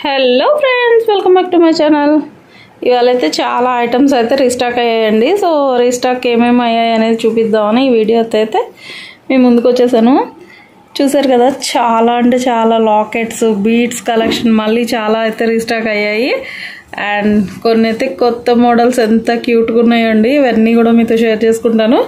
Hello friends, welcome back to my channel. ఇవాళైతే చాలా items అయితే రీస్టాక్ అయ్యాయండి. సో రీస్టాక్ ఏమేమి అయ్యాయి అనేది చూపిద్దామని ఈ వీడియో అయితే మీ ముందుకు వచ్చేసాను. చూసారు కదా, చాలా అంటే చాలా లాకెట్స్, బీడ్స్ కలెక్షన్ మళ్ళీ చాలా అయితే రీస్టాక్ అయ్యాయి. అండ్ కొన్ని అయితే కొత్త మోడల్స్ ఎంత క్యూట్గా ఉన్నాయండి. ఇవన్నీ కూడా మీతో షేర్ చేసుకుంటాను.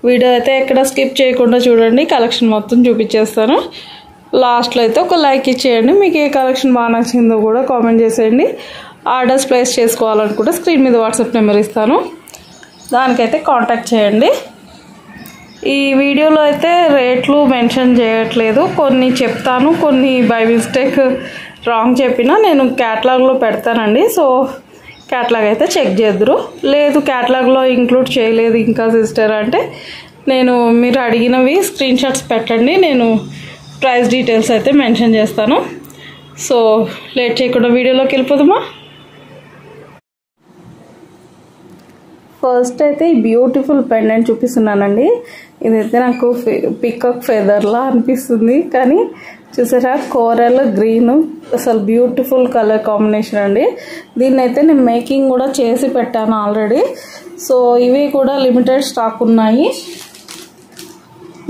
వీడియో అయితే ఎక్కడ స్కిప్ చేయకుండా చూడండి, కలెక్షన్ మొత్తం చూపించేస్తాను. లాస్ట్లో అయితే ఒక లైక్ ఇచ్చేయండి. మీకు ఏ కలెక్షన్ బాగా నచ్చిందో కూడా కామెంట్ చేసేయండి. ఆర్డర్స్ ప్లేస్ చేసుకోవాలనుకుంటే స్క్రీన్ మీద వాట్సాప్ నెంబర్ ఇస్తాను, దానికైతే కాంటాక్ట్ చేయండి. ఈ వీడియోలో అయితే రేట్లు మెన్షన్ చేయట్లేదు, కొన్ని చెప్తాను, కొన్ని బై మిస్టేక్ రాంగ్ చెప్పినా నేను క్యాటలాగ్లో పెడతానండి. సో క్యాటలాగ్ అయితే చెక్ చేద్దురు. లేదు క్యాటలాగ్లో ఇంక్లూడ్ చేయలేదు ఇంకా సిస్టర్ అంటే మీరు అడిగినవి స్క్రీన్ షాట్స్ పెట్టండి, నేను ప్రైస్ డీటెయిల్స్ అయితే మెన్షన్ చేస్తాను. సో లేట్ చేయకుండా వీడియోలోకి వెళ్ళిపోదామా. ఫస్ట్ అయితే ఈ బ్యూటిఫుల్ పెండెంట్ చూపిస్తున్నానండి. ఇదైతే నాకు పికాక్ ఫెదర్లా అనిపిస్తుంది, కానీ చూసారా కోరల్ గ్రీన్ అసలు బ్యూటిఫుల్ కలర్ కాంబినేషన్ అండి. దీన్ని అయితే నేను మేకింగ్ కూడా చేసి పెట్టాను ఆల్రెడీ. సో ఇవి కూడా లిమిటెడ్ స్టాక్ ఉన్నాయి.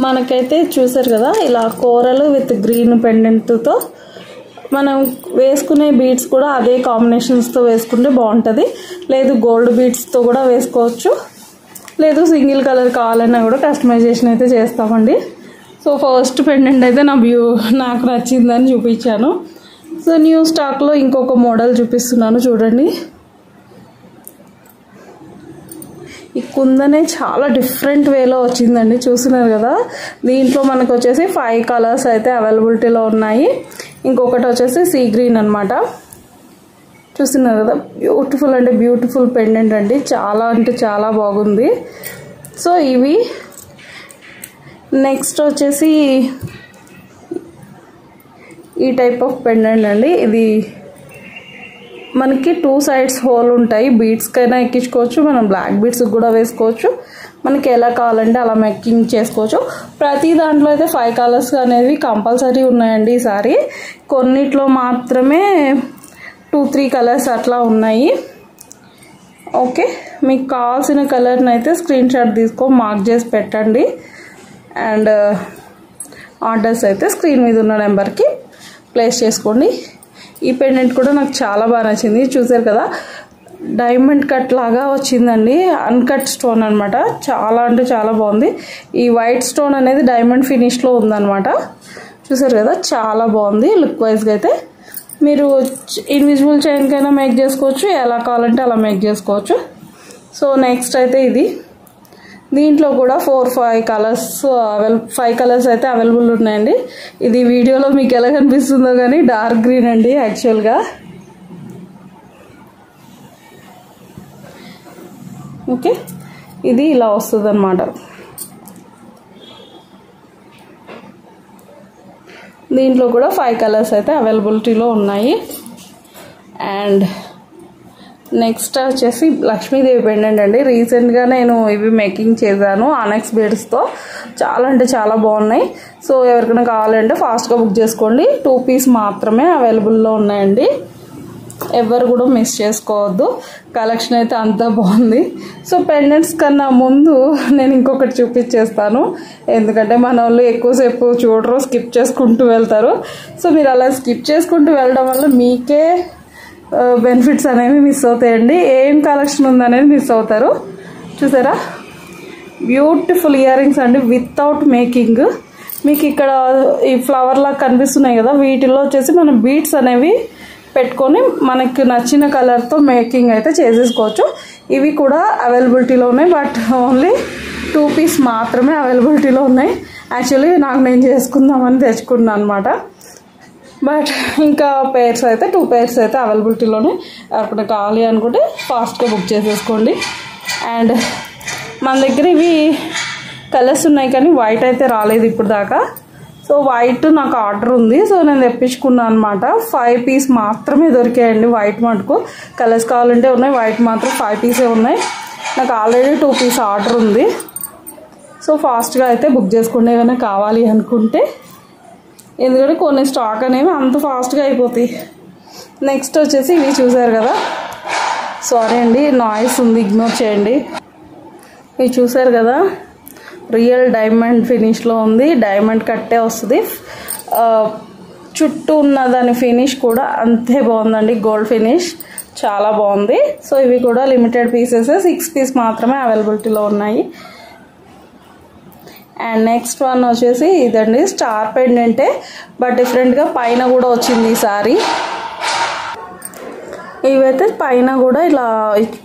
మనకైతే చూసారు కదా, ఇలా కోరల్ విత్ గ్రీన్ పెండెంట్తో మనం వేసుకునే బీడ్స్ కూడా అదే కాంబినేషన్స్తో వేసుకుంటే బాగుంటుంది. లేదు గోల్డ్ బీడ్స్తో కూడా వేసుకోవచ్చు, లేదు సింగిల్ కలర్ కావాలన్నా కూడా కస్టమైజేషన్ అయితే చేస్తామండి. సో ఫస్ట్ పెండెంట్ అయితే నాకు నచ్చిందని చూపించాను. సో న్యూ స్టాక్లో ఇంకొక మోడల్ చూపిస్తున్నాను చూడండి. ఈ కుందనే చాలా డిఫరెంట్ వేలో వచ్చిందండి, చూస్తున్నారు కదా. దీంట్లో మనకు వచ్చేసి 5 కలర్స్ అయితే అవైలబిలిటీలో ఉన్నాయి. ఇంకొకటి వచ్చేసి సీ గ్రీన్ అనమాట. చూస్తున్నారు కదా, బ్యూటిఫుల్ అంటే బ్యూటిఫుల్ పెండెంట్ అండి, చాలా అంటే చాలా బాగుంది. సో ఇవి నెక్స్ట్ వచ్చేసి ఈ టైప్ ఆఫ్ పెండెంట్ అండి. ఇది మనకి 2 సైడ్స్ హోల్ ఉంటాయి. బీడ్స్కైనా ఎక్కించుకోవచ్చు, మనం బ్లాక్ బీడ్స్కి కూడా వేసుకోవచ్చు, మనకి ఎలా కావాలంటే అలా మేకింగ్ చేసుకోవచ్చు. ప్రతి దాంట్లో అయితే 5 కలర్స్ అనేవి కంపల్సరీ ఉన్నాయండి. ఈసారి కొన్నిట్లో మాత్రమే 2-3 కలర్స్ అట్లా ఉన్నాయి. ఓకే, మీకు కావాల్సిన కలర్ని అయితే స్క్రీన్ షాట్ తీసుకొని మార్క్ చేసి పెట్టండి. అండ్ ఆర్డర్స్ అయితే స్క్రీన్ మీద ఉన్న నెంబర్కి ప్లేస్ చేసుకోండి. ఈ పెండెంట్ కూడా నాకు చాలా బాగా నచ్చింది. చూసారు కదా, డైమండ్ కట్ లాగా వచ్చిందండి, అన్కట్ స్టోన్ అనమాట. చాలా అంటే చాలా బాగుంది. ఈ వైట్ స్టోన్ అనేది డైమండ్ ఫినిష్లో ఉందన్నమాట. చూసారు కదా, చాలా బాగుంది లుక్ వైజ్గా. అయితే మీరు ఇన్విజిబుల్ చైన్కైనా మేక్ చేసుకోవచ్చు, ఎలా కావాలంటే అలా మేక్ చేసుకోవచ్చు. సో నెక్స్ట్ అయితే ఇది, దీంట్లో కూడా 4-5 కలర్స్ 5 కలర్స్ అయితే అవైలబుల్ ఉన్నాయండి. ఇది వీడియోలో మీకు ఎలా కనిపిస్తుందో కానీ డార్క్ గ్రీన్ అండి యాక్చువల్గా. ఓకే, ఇది ఇలా వస్తుంది అన్నమాట. దీంట్లో కూడా 5 కలర్స్ అయితే అవైలబిలిటీలో ఉన్నాయి. అండ్ నెక్స్ట్ వచ్చేసి లక్ష్మీదేవి పెండెంట్ అండి. రీసెంట్గా నేను ఇవి మేకింగ్ చేశాను ఆనెక్స్ బీడ్స్తో, చాలా అంటే చాలా బాగున్నాయి. సో ఎవరికైనా కావాలంటే ఫాస్ట్గా బుక్ చేసుకోండి. 2 పీస్ మాత్రమే అవైలబుల్లో ఉన్నాయండి, ఎవరు కూడా మిస్ చేసుకోవద్దు. కలెక్షన్ అయితే అంతా బాగుంది. సో పెండెంట్స్ కన్నా ముందు నేను ఇంకొకటి చూపించేస్తాను, ఎందుకంటే మన వాళ్ళు ఎక్కువసేపు చూడరు, స్కిప్ చేసుకుంటూ వెళ్తారు. సో మీరు అలా స్కిప్ చేసుకుంటూ వెళ్ళడం వల్ల మీకే బెనిఫిట్స్ అనేవి మిస్ అవుతాయండి. ఏం కలెక్షన్ ఉందనేది మిస్ అవుతారు. చూసారా, బ్యూటిఫుల్ ఇయర్ రింగ్స్ అండి వితౌట్ మేకింగ్. మీకు ఇక్కడ ఈ ఫ్లవర్ లాగా కనిపిస్తున్నాయి కదా, వీటిల్లో వచ్చేసి మనం బీడ్స్ అనేవి పెట్టుకొని మనకు నచ్చిన కలర్తో మేకింగ్ అయితే చేసేసుకోవచ్చు. ఇవి కూడా అవైలబిలిటీలో ఉన్నాయి, బట్ ఓన్లీ 2 పీస్ మాత్రమే అవైలబిలిటీలో ఉన్నాయి. యాక్చువల్లీ నేను చేసుకుందామని తెచ్చుకున్నాను అనమాట, బట్ ఇంకా పేర్స్ అయితే 2 పేర్స్ అయితే అవైలబిలిటీలోనే. ఎవరికైనా కావాలి అనుకుంటే ఫాస్ట్గా బుక్ చేసేసుకోండి. అండ్ మన దగ్గర ఇవి కలర్స్ ఉన్నాయి, కానీ వైట్ అయితే రాలేదు ఇప్పుడు దాకా. సో వైట్ నాకు ఆర్డర్ ఉంది, సో నేను తెప్పించుకున్నాను అనమాట. 5 పీస్ మాత్రమే దొరికాయండి వైట్ మటుకు. కలర్స్ కావాలంటే ఉన్నాయి, వైట్ మాత్రం 5 పీసే ఉన్నాయి. నాకు ఆల్రెడీ 2 పీస్ ఆర్డర్ ఉంది. సో ఫాస్ట్గా అయితే బుక్ చేసుకోండి ఏమైనా కావాలి అనుకుంటే, ఎందుకంటే కొన్ని స్టాక్ అనేవి అంత ఫాస్ట్గా అయిపోతాయి. నెక్స్ట్ వచ్చేసి ఇవి చూసారు కదా, సారీ అండి నాయిస్ ఉంది, ఇగ్నోర్ చేయండి. ఇవి చూసారు కదా, రియల్ డైమండ్ ఫినిష్లో ఉంది, డైమండ్ కట్టే వస్తుంది. చుట్టూ ఉన్న దాని ఫినిష్ కూడా అంతే బాగుందండి, గోల్డ్ ఫినిష్ చాలా బాగుంది. సో ఇవి కూడా లిమిటెడ్ పీసెస్, 6 పీస్ మాత్రమే అవైలబిలిటీలో ఉన్నాయి. అండ్ నెక్స్ట్ వన్ వచ్చేసి ఇదండి, స్టార్ పెండెంటే బట్ డిఫరెంట్గా పైన కూడా వచ్చింది ఈసారి. ఇవైతే పైన కూడా ఇలా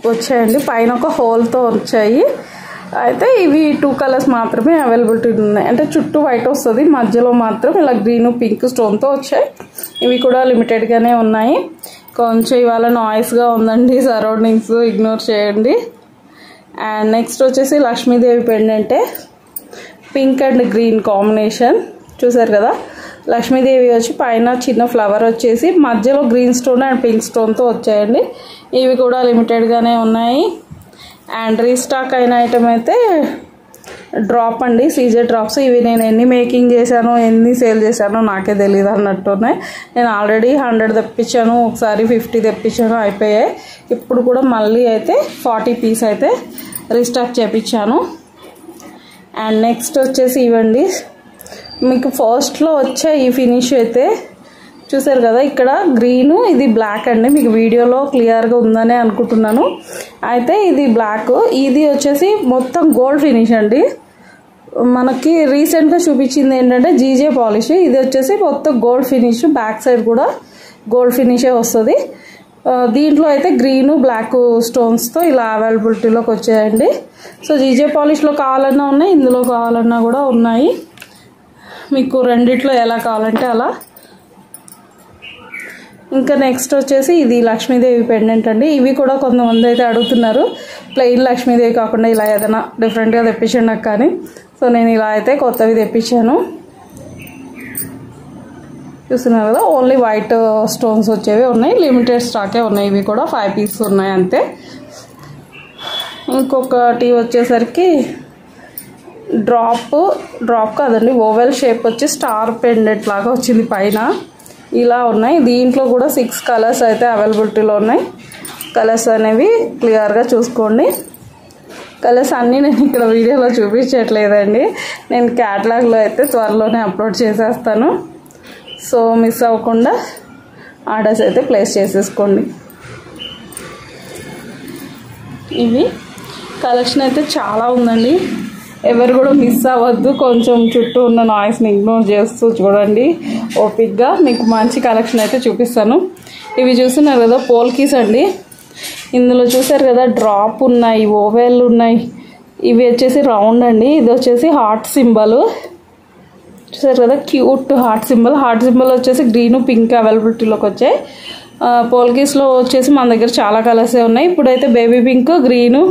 వచ్చాయండి, పైన ఒక హోల్తో వచ్చాయి. అయితే ఇవి 2 కలర్స్ మాత్రమే అవైలబిలిటీ ఉన్నాయి, అంటే చుట్టూ వైట్ వస్తుంది, మధ్యలో మాత్రం ఇలా గ్రీన్ పింక్ స్టోన్తో వచ్చాయి. ఇవి కూడా లిమిటెడ్గానే ఉన్నాయి. కొంచెం ఇవాళ నాయిస్గా ఉందండి, సరౌండింగ్స్ ఇగ్నోర్ చేయండి. అండ్ నెక్స్ట్ వచ్చేసి లక్ష్మీదేవి పెండెంటే, పింక్ అండ్ గ్రీన్ కాంబినేషన్ చూసారు కదా. లక్ష్మీదేవి వచ్చి పైన చిన్న ఫ్లవర్ వచ్చేసి మధ్యలో గ్రీన్ స్టోన్ అండ్ పింక్ స్టోన్తో వచ్చాయండి. ఇవి కూడా లిమిటెడ్గానే ఉన్నాయి. అండ్ రీస్టాక్ అయిన ఐటమ్ అయితే డ్రాప్ అండి, సీజర్ డ్రాప్స్. ఇవి నేను ఎన్ని మేకింగ్ చేశానో ఎన్ని సేల్ చేశానో నాకే తెలియదు అన్నట్టున్నాయి. నేను ఆల్రెడీ 100 తెప్పించాను, ఒకసారి 50 తెప్పించాను, అయిపోయాయి. ఇప్పుడు కూడా మళ్ళీ అయితే 40 పీస్ అయితే రీస్టాక్ చేయించాను. అండ్ నెక్స్ట్ వచ్చేసి ఇవ్వండి, మీకు ఫస్ట్లో వచ్చే ఈ ఫినిష్ అయితే చూసారు కదా, ఇక్కడ గ్రీను ఇది బ్లాక్ అండి, మీకు వీడియోలో క్లియర్గా ఉందనే అనుకుంటున్నాను. అయితే ఇది బ్లాక్, ఇది వచ్చేసి మొత్తం గోల్డ్ ఫినిష్ అండి. మనకి రీసెంట్గా చూపించింది ఏంటంటే జీజే పాలిష్, ఇది వచ్చేసి మొత్తం గోల్డ్ ఫినిష్, బ్యాక్ సైడ్ కూడా గోల్డ్ ఫినిషే వస్తుంది. దీంట్లో అయితే గ్రీను బ్లాక్ స్టోన్స్తో ఇలా అవైలబిలిటీలోకి వచ్చాయండి. సో జీజే పాలిష్లో కావాలన్నా ఉన్నాయి, ఇందులో కావాలన్నా కూడా ఉన్నాయి. మీకు రెండిట్లో ఎలా కావాలంటే అలా. ఇంకా నెక్స్ట్ వచ్చేసి ఇది లక్ష్మీదేవి పెండెంట్ అండి. ఇవి కూడా కొంతమంది అయితే అడుగుతున్నారు, ప్లెయిన్ లక్ష్మీదేవి కాకుండా ఇలా ఏదైనా డిఫరెంట్గా తెప్పించండి నాకు కానీ. సో నేను ఇలా అయితే కొత్తవి తెప్పించాను, చూస్తున్నారు కదా. ఓన్లీ వైట్ స్టోన్స్ వచ్చేవి ఉన్నాయి, లిమిటెడ్ స్టాకే ఉన్నాయి. ఇవి కూడా 5 పీస్ ఉన్నాయి అంతే. ఇంకొకటి వచ్చేసరికి డ్రాప్ కాదండి, ఓవెల్ షేప్ వచ్చి స్టార్ పెండెంట్ లాగా వచ్చింది పైన, ఇలా ఉన్నాయి. దీంట్లో కూడా 6 కలర్స్ అయితే అవైలబిలిటీలో ఉన్నాయి. కలర్స్ అనేవి క్లియర్గా చూసుకోండి. కలర్స్ అన్నీ నేను ఇక్కడ వీడియోలో చూపించట్లేదండి, నేను క్యాటలాగ్లో అయితే త్వరలోనే అప్లోడ్ చేసేస్తాను. సో మిస్ అవ్వకుండా ఆర్డర్స్ అయితే ప్లేస్ చేసేసుకోండి. ఇవి కలెక్షన్ అయితే చాలా ఉందండి, ఎవరు కూడా మిస్ అవ్వద్దు. కొంచెం చుట్టూ ఉన్న నాయిస్ని ఇగ్నోర్ చేస్తూ చూడండి ఓపిక్గా, మీకు మంచి కలెక్షన్ అయితే చూపిస్తాను. ఇవి చూస్తున్నారు కదా పోల్కీస్ అండి, ఇందులో చూసారు కదా డ్రాప్ ఉన్నాయి, ఓవెల్ ఉన్నాయి. ఇవి వచ్చేసి రౌండ్ అండి, ఇది వచ్చేసి హార్ట్ సింబల్ చూసారు కదా, క్యూట్ హార్ట్ సింబల్ వచ్చేసి గ్రీను పింక్ అవైలబిలిటీలోకి వచ్చాయి. పోల్కీస్లో వచ్చేసి మన దగ్గర చాలా కలర్సే ఉన్నాయి. ఇప్పుడైతే బేబీ పింక్, గ్రీను,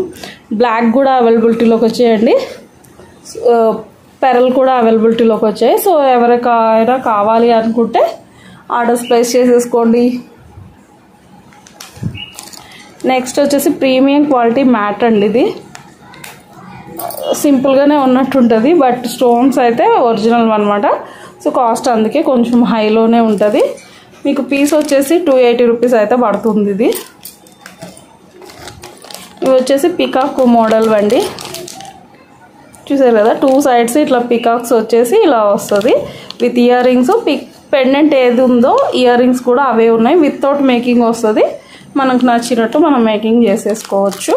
బ్లాక్ కూడా అవైలబిలిటీలోకి వచ్చాయండి. పెరల్ కూడా అవైలబిలిటీలోకి వచ్చాయి. సో ఎవరికైనా కావాలి అనుకుంటే ఆర్డర్స్ ప్లేస్ చేసేసుకోండి. నెక్స్ట్ వచ్చేసి ప్రీమియం క్వాలిటీ మ్యాట్ అండి, ఇది సింపుల్గానే ఉన్నట్టుంటుంది బట్ స్టోన్స్ అయితే ఒరిజినల్ అనమాట. సో కాస్ట్ అందుకే కొంచెం హైలోనే ఉంటుంది. మీకు పీస్ వచ్చేసి 280 రూపీస్ అయితే పడుతుంది. ఇది ఇవి వచ్చేసి పికాక్ మోడల్ అండి, చూసారు కదా 2 సైడ్స్ ఇట్లా పికాక్స్ వచ్చేసి ఇలా వస్తుంది విత్ ఇయర్ రింగ్స్. పెండెంట్ ఏది ఉందో ఇయర్ రింగ్స్ కూడా అవే ఉన్నాయి, వితౌట్ మేకింగ్ వస్తుంది. మనకు నచ్చినట్టు మనం మేకింగ్ చేసేసుకోవచ్చు.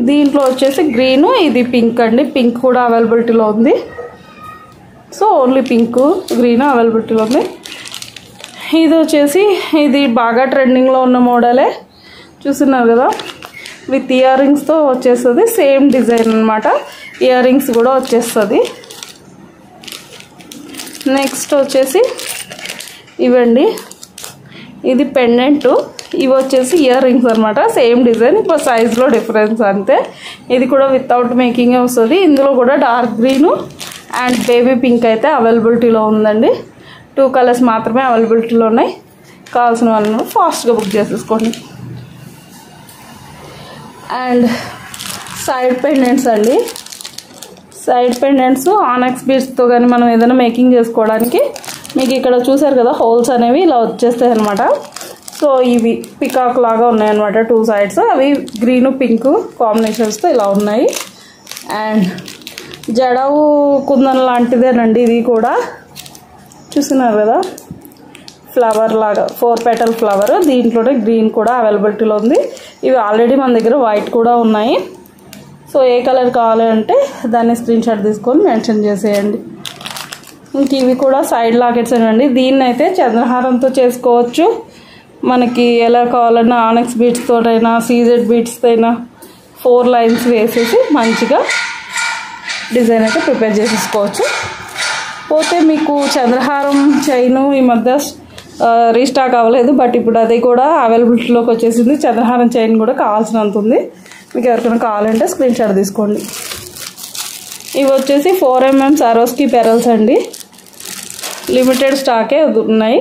దీంట్లో వచ్చేసి గ్రీను, ఇది పింక్ అండి, పింక్ కూడా అవైలబిలిటీలో ఉంది. సో ఓన్లీ పింక్ గ్రీన్ అవైలబిలిటీలో ఉంది. ఇది వచ్చేసి ఇది బాగా ట్రెండింగ్లో ఉన్న మోడలే, చూస్తున్నారు కదా, విత్ ఇయర్ రింగ్స్తో వచ్చేస్తుంది. సేమ్ డిజైన్ అనమాట, ఇయర్ రింగ్స్ కూడా వచ్చేస్తుంది. నెక్స్ట్ వచ్చేసి ఇవండి, ఇది పెండెంట్, ఇవి వచ్చేసి ఇయర్ రింగ్స్ అనమాట, సేమ్ డిజైన్, ఇప్పుడు సైజ్లో డిఫరెన్స్ అంతే. ఇది కూడా వితౌట్ మేకింగే వస్తుంది. ఇందులో కూడా dark green and baby pink అయితే అవైలబిలిటీలో ఉందండి. 2 కలర్స్ మాత్రమే అవైలబిలిటీలో ఉన్నాయి. కావాల్సిన వాళ్ళను ఫాస్ట్గా బుక్ చేసేసుకోండి. అండ్ సైడ్ పెండెంట్స్ అండి, సైడ్ పెండెంట్స్ ఆనెక్స్ బీడ్స్తో కానీ మనం ఏదైనా మేకింగ్ చేసుకోవడానికి మీకు ఇక్కడ చూసారు కదా హోల్స్ అనేవి ఇలా వచ్చేస్తాయి అనమాట. సో ఇవి పికాక్ లాగా ఉన్నాయన్నమాట 2 సైడ్స్. అవి గ్రీన్ పింక్ కాంబినేషన్స్తో ఇలా ఉన్నాయి. అండ్ జడవు కుందన్ లాంటిదేనండి ఇది కూడా, చూస్తున్నారు కదా, ఫ్లవర్ లాగా 4 పెటల్ ఫ్లవర్. దీంట్లోనే గ్రీన్ కూడా అవైలబిలిటీలో ఉంది. ఇవి ఆల్రెడీ మన దగ్గర వైట్ కూడా ఉన్నాయి. సో ఏ కలర్ కావాలంటే దాన్ని స్క్రీన్ షాట్ తీసుకొని మెన్షన్ చేసేయండి. ఇంక ఇవి కూడా సైడ్ లాకెట్స్ అండి. దీన్ని అయితే చంద్రహారంతో చేసుకోవచ్చు, మనకి ఎలా కావాలన్నా ఆనెక్స్ బీడ్స్తోనైనా సీజెడ్ బీడ్స్తో అయినా 4 లైన్స్ వేసేసి మంచిగా డిజైన్ అయితే ప్రిపేర్ చేసేసుకోవచ్చు. పోతే మీకు చంద్రహారం చైన్ ఈ మధ్య రీస్టాక్ అవ్వలేదు, బట్ ఇప్పుడు అది కూడా అవైలబిలిటీలోకి వచ్చేసింది. చంద్రహారం చైన్ కూడా కావాల్సినంత ఉంది. మీకు ఎవరికైనా కావాలంటే స్క్రీన్ షాట్ తీసుకోండి. ఇవి వచ్చేసి 4mm సరోస్కి పెరల్స్ అండి, లిమిటెడ్ స్టాకే ఉన్నాయి.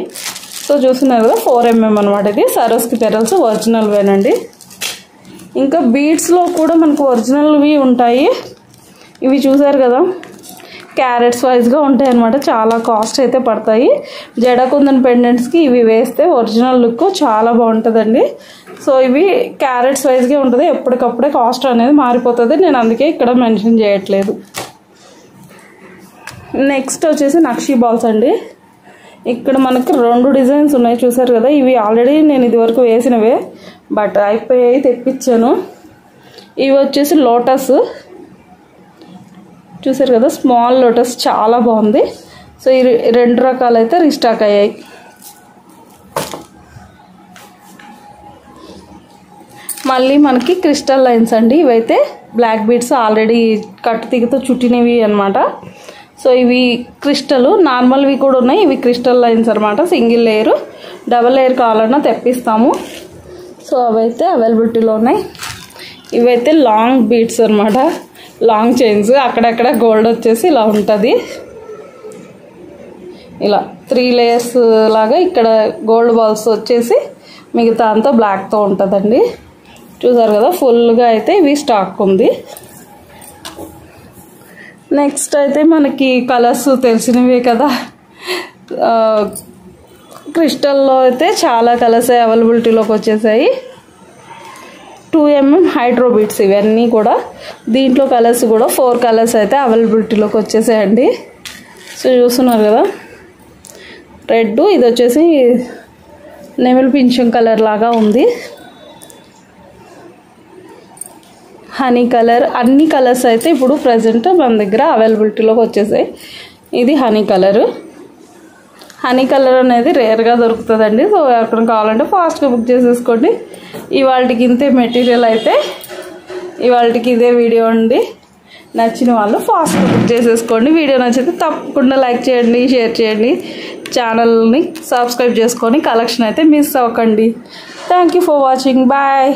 సో చూస్తున్నారు కదా 4mm అనమాట. ఇది సరోస్కి పెరల్స్ ఒరిజినల్ వేనండి. ఇంకా బీడ్స్లో కూడా మనకు ఒరిజినల్వి ఉంటాయి. ఇవి చూసారు కదా, క్యారెట్స్ వైజ్గా ఉంటాయి అన్నమాట. చాలా కాస్ట్ అయితే పడతాయి. జడకుందన్ పెండెంట్స్కి ఇవి వేస్తే ఒరిజినల్ లుక్ చాలా బాగుంటుందండి. సో ఇవి క్యారెట్స్ వైజ్గా ఉంటుంది, ఎప్పటికప్పుడే కాస్ట్ అనేది మారిపోతుంది. నేను అందుకే ఇక్కడ మెన్షన్ చేయట్లేదు. నెక్స్ట్ వచ్చేసి నక్షీ బాల్స్ అండి. ఇక్కడ మనకు 2 డిజైన్స్ ఉన్నాయి, చూసారు కదా. ఇవి ఆల్రెడీ నేను ఇదివరకు వేసినవే, బట్ అయిపోయాయి, తెప్పించాను. ఇవి వచ్చేసి లోటస్, చూసారు కదా, స్మాల్ లోటస్ చాలా బాగుంది. సో ఈ 2 రకాలు అయితే రీస్టాక్ అయ్యాయి. మళ్ళీ మనకి క్రిస్టల్ లైన్స్ అండి. ఇవైతే బ్లాక్ బీడ్స్ ఆల్రెడీ కట్టు తీగతో చుట్టినవి అనమాట. సో ఇవి క్రిస్టల్, నార్మల్వి కూడా ఉన్నాయి. ఇవి క్రిస్టల్ లైన్స్ అనమాట. సింగిల్ లేయర్, డబల్ లేయర్ కావాలన్నా తెప్పిస్తాము. సో అవైతే అవైలబిలిటీలో ఉన్నాయి. ఇవైతే లాంగ్ బీడ్స్ అనమాట, లాంగ్ చైన్స్. అక్కడక్కడ గోల్డ్ వచ్చేసి ఇలా ఉంటుంది, ఇలా 3 లేయర్స్ లాగా. ఇక్కడ గోల్డ్ బాల్స్ వచ్చేసి మిగతా అంతా బ్లాక్తో ఉంటుందండి. చూసారు కదా, ఫుల్గా అయితే ఇవి స్టాక్ ఉంది. నెక్స్ట్ అయితే మనకి కలర్స్ తెలిసినవే కదా. క్రిస్టల్లో అయితే చాలా కలర్స్ అవైలబిలిటీలోకి వచ్చేసాయి. 2mm హైడ్రో బీడ్స్ ఇవన్నీ కూడా. దీంట్లో కలర్స్ కూడా 4 కలర్స్ అయితే అవైలబిలిటీలోకి వచ్చేసాయండి. సో చూస్తున్నారు కదా, రెడ్, ఇది వచ్చేసి నెమలి పింఛం కలర్ లాగా ఉంది, హనీ కలర్. అన్ని కలర్స్ అయితే ఇప్పుడు ప్రజెంట్ మన దగ్గర అవైలబిలిటీలోకి వచ్చేసాయి. ఇది హనీ కలరు. హనీ కలర్ అనేది రేర్గా దొరుకుతుందండి. సో ఎక్కడ కావాలంటే ఫాస్ట్గా బుక్ చేసేసుకోండి. ఇవాళకి ఇంతే మెటీరియల్ అయితే, ఇవాళకి ఇదే వీడియో అండి. నచ్చిన వాళ్ళు ఫాస్ట్గా బుక్ చేసేసుకోండి. వీడియో నచ్చితే తప్పకుండా లైక్ చేయండి, షేర్ చేయండి, ఛానల్ని సబ్స్క్రైబ్ చేసుకొని కలెక్షన్ అయితే మిస్ అవ్వకండి. Thank you for watching. Bye.